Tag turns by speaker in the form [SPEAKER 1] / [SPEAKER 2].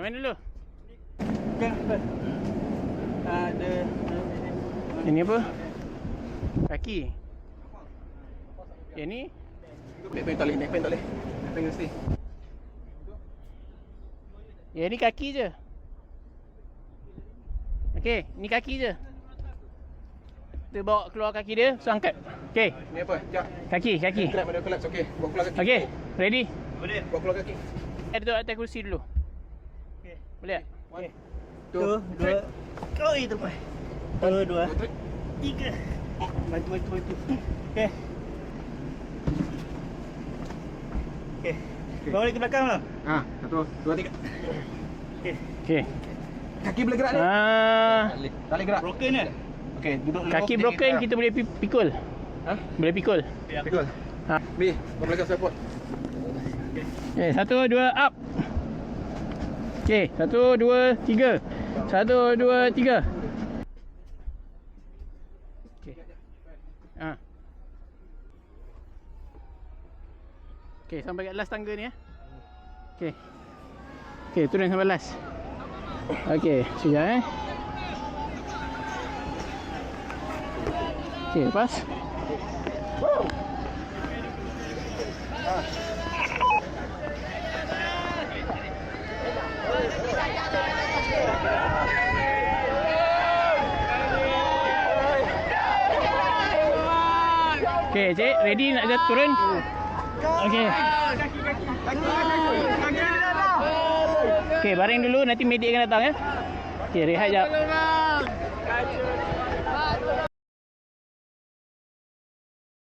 [SPEAKER 1] mana dulu?
[SPEAKER 2] Ada
[SPEAKER 1] Ini apa? Kaki. Yang ni?
[SPEAKER 2] Backpack tak boleh. Backpack mesti.
[SPEAKER 1] Yang ni kaki je. Okey, ni kaki je. Kita bawa keluar kaki dia, so angkat. Okey.
[SPEAKER 2] Ni apa? Sekejap.
[SPEAKER 1] Kaki.
[SPEAKER 2] Clap ada collapse. Okey. Bawa keluar kaki.
[SPEAKER 1] Okey, ready?
[SPEAKER 2] Boleh. Bawa keluar kaki.
[SPEAKER 1] Kita duduk atas kursi dulu.
[SPEAKER 2] Okey.
[SPEAKER 1] Boleh tak?
[SPEAKER 2] One,
[SPEAKER 3] Dua. Oh, itu pai. Dua.
[SPEAKER 2] three.
[SPEAKER 3] Tiga. Bantu. Okey. Okey. Bawa balik ke belakang lah.
[SPEAKER 2] Satu, dua, tiga.
[SPEAKER 1] Okey.
[SPEAKER 2] Kaki boleh gerak ni? Tak boleh gerak.
[SPEAKER 3] Broken kan?
[SPEAKER 2] Okey, duduk low.
[SPEAKER 1] Kaki broken kita boleh pikul. Boleh pikul.
[SPEAKER 2] Pikul.
[SPEAKER 1] Ha.
[SPEAKER 2] B, kau boleh support.
[SPEAKER 1] Okey, 1 2 up. Okey, 1 2 3. 1 2 3. Okey. Okey, sampai kat last tangga ni Okey. Okey, turun sampai last. Okey, sekejap Okey, lepas. Okey, cik, ready nak turun? Okey. Okey, baring dulu, nanti medik akan datang Okey, rehat jap.